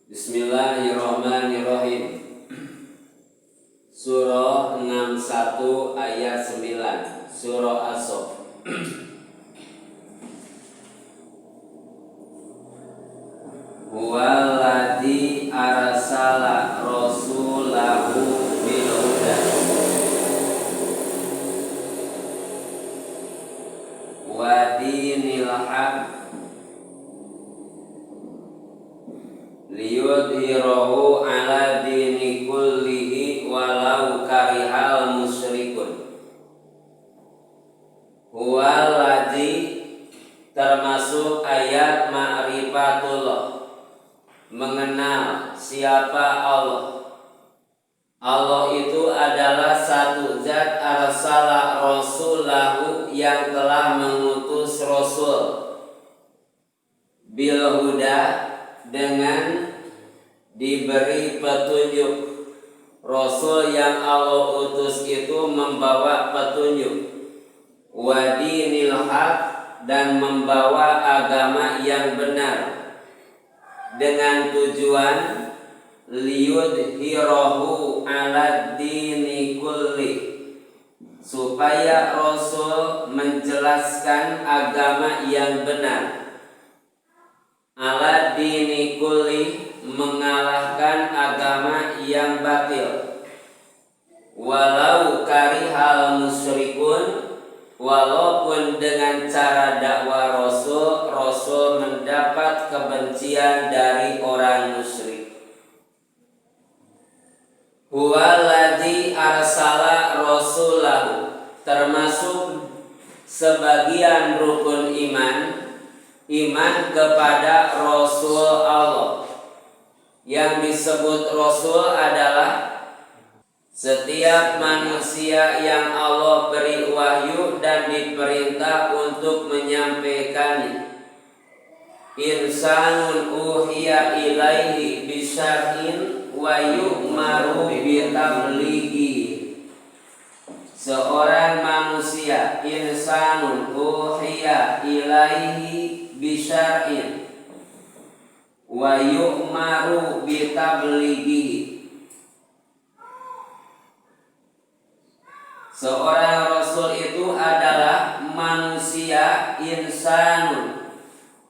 Bismillahirrahmanirrahim. Surah 61 ayat 9, Surah As-Saff. Huwallazi arsala rasulahu bil huda wa dinil haq liyudhhirahu ala dini kullihi walau karihal musyrikun. Huwallazi termasuk ayat ma'rifatullah, mengenal siapa Allah. Allah itu adalah satu zat, arsala rasulahu, yang telah mengutus rasul, bil huda, dengan diberi petunjuk. Rasul yang Allah utus itu membawa petunjuk. Wa dinil haq, dan membawa agama yang benar, dengan tujuan liyudhhirahu ala dini kulli, supaya Rasul menjelaskan agama yang benar. Ala dini kulli, mengalahkan agama yang batil. Walau karihal musyrikun, walaupun dengan cara dakwah Rasul mendapat kebencian dari orang musyrik. Huwallazi arsala rasulahu, termasuk sebagian rukun iman kepada Rasul Allah. Yang disebut Rasul adalah setiap manusia yang Allah beri wahyu dan diperintah untuk menyampaikannya. Insanun uhiya ilaihi bisyar'in wa yu'maru bitablighi. Seorang manusia, insanun uhiya ilaihi bisyar'in wa yu'maru bitablighi. Seorang rasul itu adalah manusia, insanun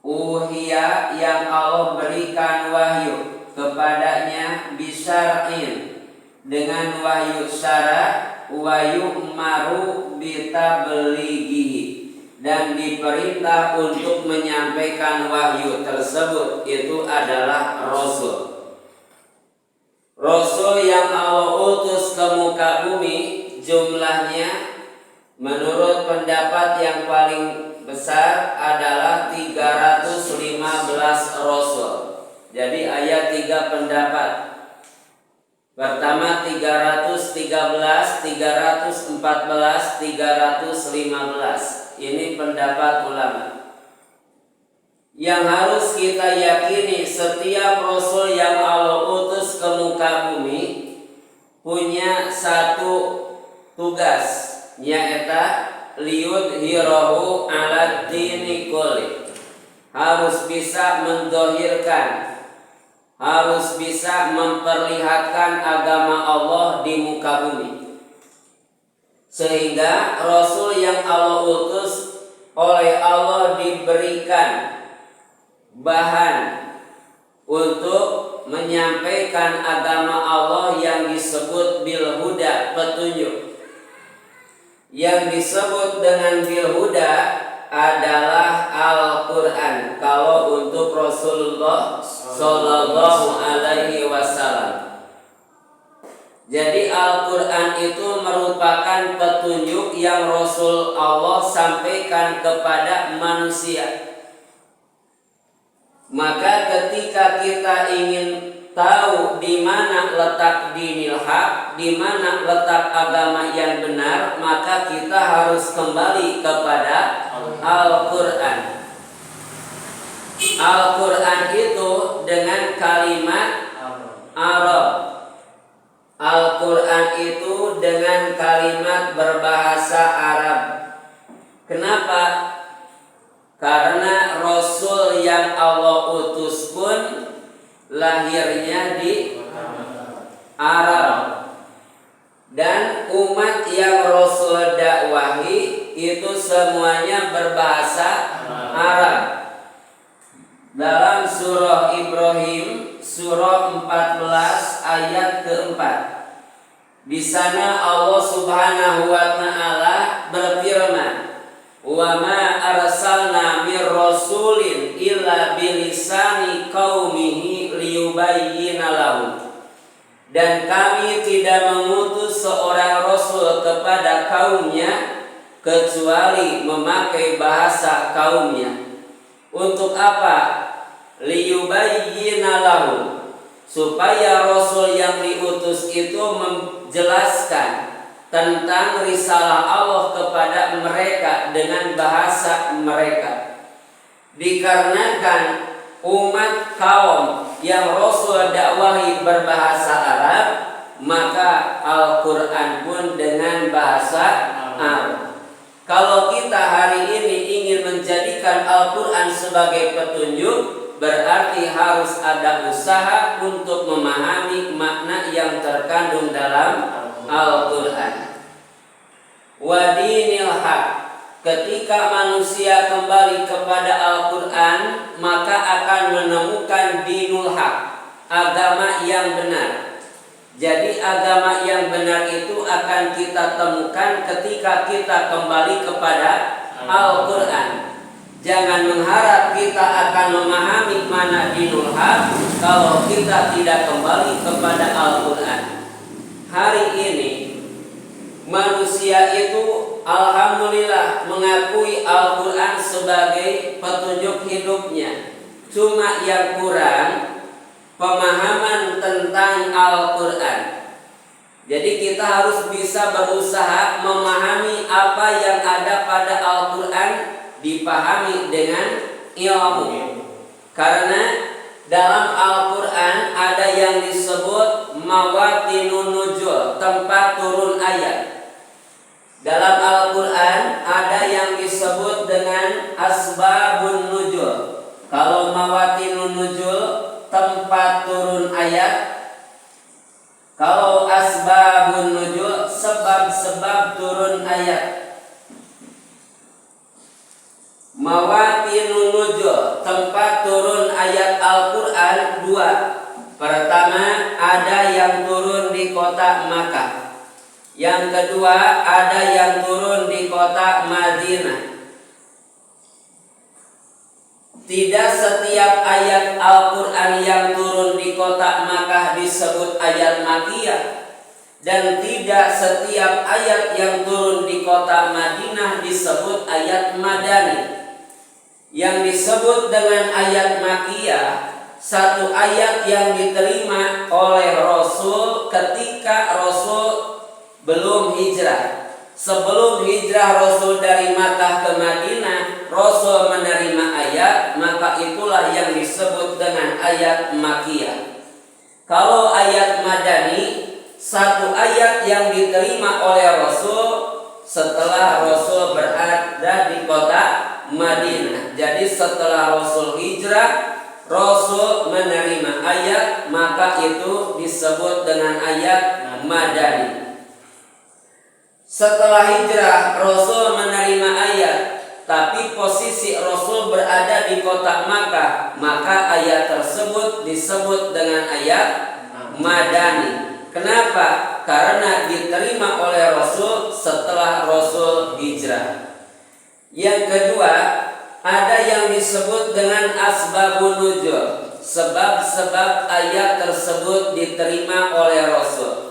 uhiya, yang Allah berikan wahyu kepadanya, bisyar'in, dengan wahyu syara', wa yu'maru bitablighi, dan diperintah untuk menyampaikan wahyu tersebut. Itu adalah rasul. Rasul yang Allah utus ke muka bumi jumlahnya menurut pendapat yang paling besar adalah 315 rasul. Jadi ayat 3 pendapat. Pertama 313, 314, 315. Ini pendapat ulama. Yang harus kita yakini, setiap rasul yang Allah utus ke muka bumi punya satu tugas, yaitu liyudhhirahu ala dini kulli. Harus bisa mendohirkan, harus bisa memperlihatkan agama Allah di muka bumi. Sehingga Rasul yang Allah utus oleh Allah diberikan bahan untuk menyampaikan agama Allah yang disebut bil huda, petunjuk. Yang disebut dengan bil huda adalah Al-Quran kalau untuk Rasulullah Sallallahu Alaihi Wasallam. Jadi Al-Quran itu merupakan petunjuk yang Rasul Allah sampaikan kepada manusia. Maka ketika kita ingin tahu di mana letak dinil haq, di mana letak agama yang benar, maka kita harus kembali kepada Al-Quran. Al-Quran itu dengan kalimat Arab. Al-Quran itu dengan kalimat berbahasa Arab. Kenapa? Karena Rasul yang Allah utus pun lahirnya di Arab, dan umat yang Rasul dakwahi itu semuanya berbahasa Arab. Dalam surah Ibrahim surah 14 ayat keempat, di sana Allah Subhanahu wa taala berfirman, "Wa ma arsalna mir rasulin illa bilisani qaumihi liyubayyina lahum." Dan kami tidak mengutus seorang rasul kepada kaumnya kecuali memakai bahasa kaumnya. Untuk apa? Liyubayyina lahum, supaya rasul yang diutus itu menjelaskan tentang risalah Allah kepada mereka dengan bahasa mereka. Dikarenakan umat kaum yang Rasul dakwahi berbahasa Arab, maka Al-Quran pun dengan bahasa Arab. Kalau kita hari ini ingin menjadikan Al-Quran sebagai petunjuk, berarti harus ada usaha untuk memahami makna yang terkandung dalam Al-Quran. Wa dinil haq, ketika manusia kembali kepada Al-Quran, maka akan menemukan dinul haq, agama yang benar. Jadi agama yang benar itu akan kita temukan ketika kita kembali kepada Al-Quran. Jangan mengharap kita akan memahami mana dinul haq kalau kita tidak kembali kepada Al-Quran. Hari ini manusia itu alhamdulillah mengakui Al-Quran sebagai petunjuk hidupnya. Cuma yang kurang pemahaman tentang Al-Quran. Jadi kita harus bisa berusaha memahami apa yang ada pada Al-Quran, dipahami dengan ilmu. Karena dalam Al-Quran ada yang disebut mawatinun nuzul, tempat turun ayat. Dalam Al-Quran ada yang disebut dengan asbabun nuzul. Kalau mawatinun nuzul, tempat turun ayat. Kalau asbabun nuzul, sebab-sebab turun ayat. Mawatinun nuzul, tempat turun ayat Al-Quran dua. Pertama, ada yang turun di kota Makkah. Yang kedua, ada yang turun di kota Madinah. Tidak setiap ayat Al-Quran yang turun di kota Makkah disebut ayat Makkiyah, dan tidak setiap ayat yang turun di kota Madinah disebut ayat Madani. Yang disebut dengan ayat Makkiyah, satu ayat yang diterima oleh Rasul ketika Rasul belum hijrah. Sebelum hijrah Rasul dari Makkah ke Madinah, Rasul menerima ayat, maka itulah yang disebut dengan ayat Makkiyah. Kalau ayat Madani, satu ayat yang diterima oleh Rasul setelah Rasul berada di kota Madinah. Jadi setelah Rasul hijrah, Rasul menerima ayat, maka itu disebut dengan ayat Madani. Setelah hijrah, Rasul menerima ayat, tapi posisi Rasul berada di kota Makkah, maka ayat tersebut disebut dengan ayat Madani. Kenapa? Karena diterima oleh Rasul setelah Rasul hijrah. Yang kedua, ada yang disebut dengan asbabun nuzul, sebab-sebab ayat tersebut diterima oleh Rasul.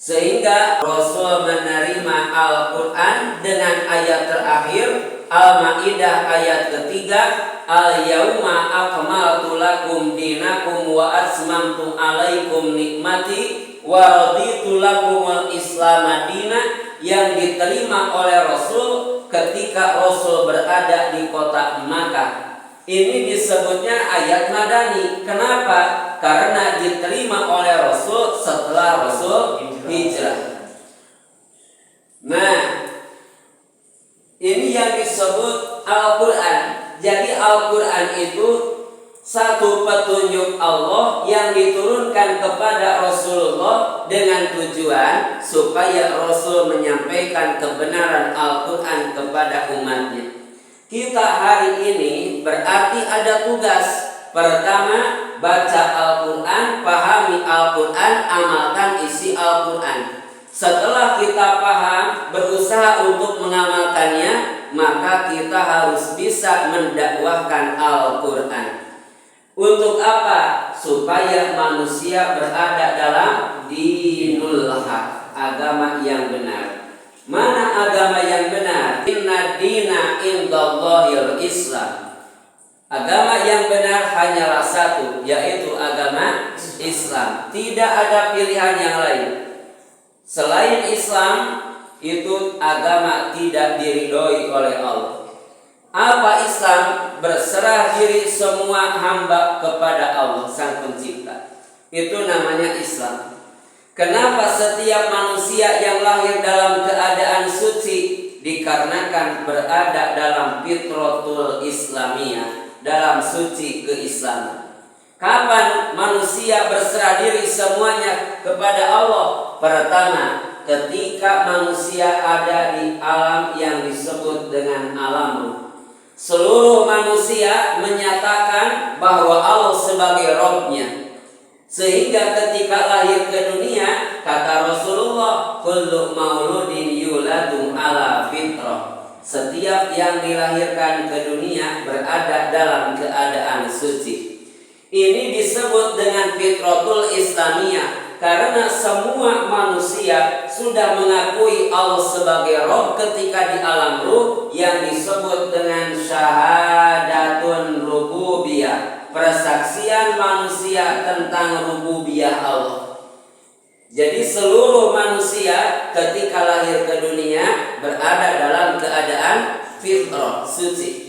Sehingga Rasul menerima Al-Quran dengan ayat terakhir Al-Ma'idah ayat ketiga, Al-Yauma akmaltu lakum dinakum wa asmamtu alaikum nikmati wa raditu lakumul Islam madina, yang diterima oleh Rasul ketika Rasul berada di kota Makkah. Ini disebutnya ayat Madani. Kenapa? Karena diterima oleh Rasul setelah Rasul hijrah. Nah, ini yang disebut Al-Quran. Jadi Al-Quran itu satu petunjuk Allah Allah yang diturunkan kepada Rasulullah dengan tujuan supaya Rasul menyampaikan kebenaran Al-Quran kepada umatnya. Kita hari ini berarti ada tugas. Pertama, baca Al-Quran, pahami Al-Quran, amalkan isi Al-Quran. Setelah kita paham, berusaha untuk mengamalkannya, maka kita harus bisa mendakwahkan Al-Quran. Untuk apa? Supaya manusia berada dalam dinul haq, agama yang benar. Mana agama yang benar? Inna dina indallahil Islam. Agama yang benar hanyalah satu, yaitu agama Islam. Tidak ada pilihan yang lain. Selain Islam, itu agama tidak diridhoi oleh Allah. Apa Islam? Berserah diri semua hamba kepada Allah Sang Pencipta. Itu namanya Islam. Kenapa setiap manusia yang lahir dalam keadaan suci? Dikarenakan berada dalam fitratul Islamiyah, dalam suci keislaman. Kapan manusia berserah diri semuanya kepada Allah? Pertama, ketika manusia ada di alam yang disebut dengan alam ruh. Seluruh manusia menyatakan bahwa Allah sebagai Rabb-Nya. Sehingga ketika lahir ke dunia, kata Rasulullah, kullu mauludin yuladu ala fitrah. Setiap yang dilahirkan ke dunia berada dalam keadaan suci. Ini disebut dengan fitratul Islamiyah, karena semua manusia sudah mengakui Allah sebagai Rabb ketika di alam ruh yang disebut dengan syahadatun rububiyah, persaksian manusia tentang rububiyah Allah. Jadi seluruh manusia ketika lahir ke dunia berada dalam keadaan fitrah, suci.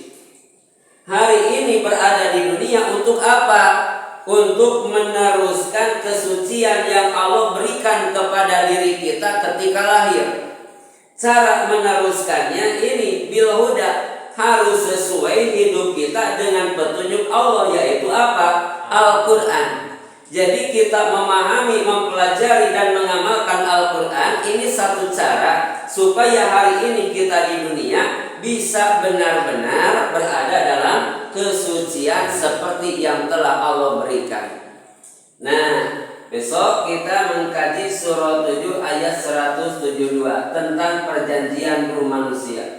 Hari ini berada di dunia untuk apa? Untuk meneruskan kesucian yang Allah berikan kepada diri kita ketika lahir. Cara meneruskannya ini bil huda, harus sesuai hidup kita dengan petunjuk Allah, yaitu apa? Al-Quran. Jadi kita memahami, mempelajari dan mengamalkan Al-Quran, ini satu cara supaya hari ini kita di dunia bisa benar-benar berada dalam kesucian seperti yang telah Allah berikan. Nah, besok kita mengkaji surah 7 ayat 172 tentang perjanjian ruh manusia.